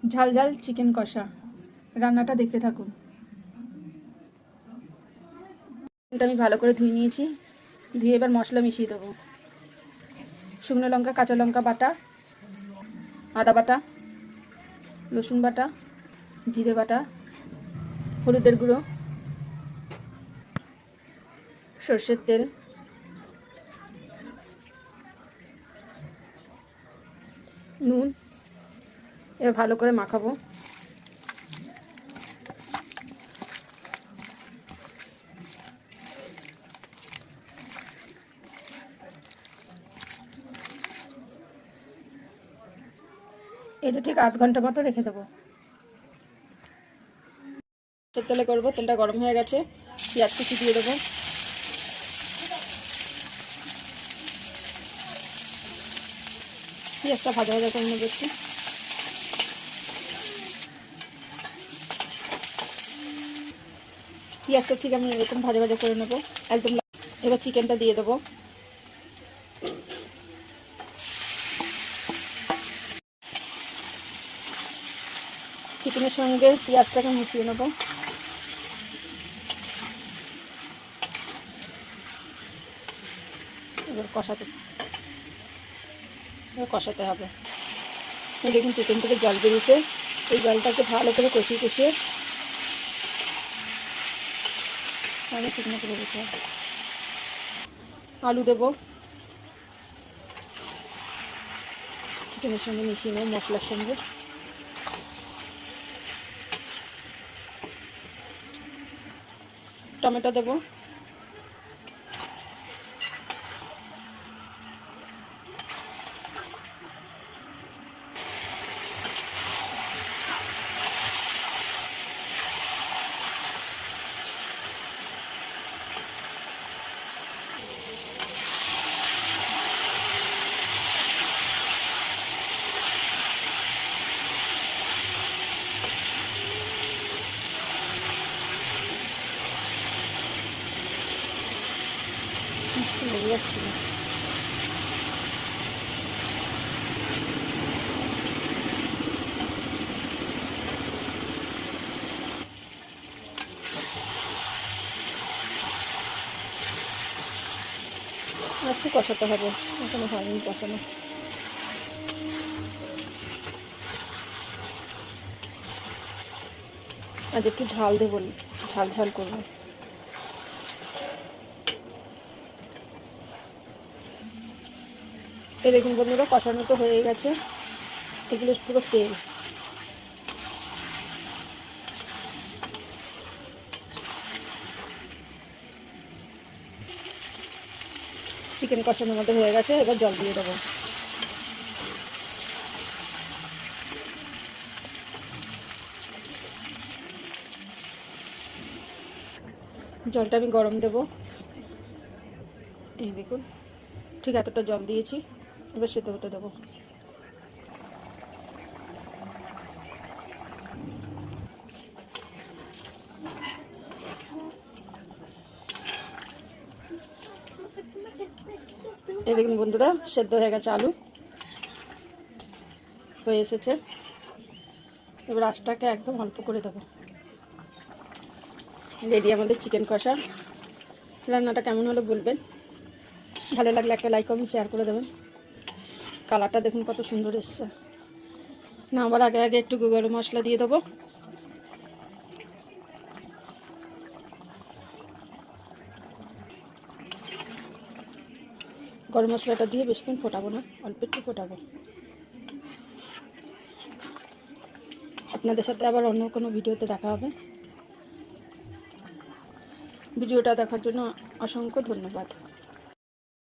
ঝাল ঝাল চিকেন কষা। রান্নাটা দেখতে থাকুন। এটা আমি ভালো করে ধুয়ে নিয়েছি। ধুয়ে এবার মশলা মিশিয়ে দেবো। শুকনো লঙ্কা, কাঁচা লঙ্কা বাটা, আদা বাটা, রসুন বাটা, জিরে বাটা, হলুদের গুঁড়ো, সর্ষের তেল, নুন। এবার ভালো করে মাখাবো। এটা ঠিক 8 ঘন্টা মতো রেখে দেবো। তেলে করবো, তেলটা গরম হয়ে গেছে। পেঁয়াজ কুচি দিয়ে দেবো। পেঁয়াজটা ভাজা ভাজা করে নেবো একটু। পেঁয়াজটা ঠিক আমি এরকম ভাজা ভাজা করে নেবো একদম। এবার চিকেনটা দিয়ে দেবো। চিকেনের সঙ্গে পেঁয়াজটাকে মিশিয়ে নেবো। এবার কষাতে হবে। দেখুন চিকেন থেকে জল বেরিয়েছে। এই জলটাকে ভালো করে কষিয়ে কষিয়ে তাহলে শুকনো করে দিতে হবে। আলু দেবো। চিকেনের সঙ্গে মিশিয়ে নেব মশলার সঙ্গে। টমেটো দেবো। লেগে যাচ্ছিল। একটু কষাতে হবে, এখনো হয়নি কষানো। আজ একটু ঝাল দেবো, ঝাল ঝাল করবো। এই দেখুন বন্ধুরা, কষানো তো হয়ে গেছে। এগুলো পুরো তেল। চিকেন কষানোর মতো হয়ে গেছে। এবার জল দিয়ে দেবো। জলটা আমি গরম দেবো। এই দেখুন ঠিক এতটা জল দিয়েছি। এবার সেদ্ধ হতে দেবো। এই দেখুন বন্ধুরা, সেদ্ধ হয়ে গেছে, আলু হয়ে এসেছে। এবার আঁচটাকে একদম অল্প করে দেবো। রেডি আমাদের চিকেন কষা। রান্নাটা কেমন হলো বলবেন। ভালো লাগলে একটা লাইক কমেন্ট শেয়ার করে দেবেন। কালারটা দেখুন কত সুন্দর এসছে। না আবার আগে আগে একটু গরম মশলা দিয়ে দেবো। গরম মশলাটা দিয়ে বেশিক্ষণ ফোটাবো না, অল্প একটু ফোটাবো। আপনাদের সাথে আবার অন্য কোনো ভিডিওতে দেখা হবে। ভিডিওটা দেখার জন্য অসংখ্য ধন্যবাদ।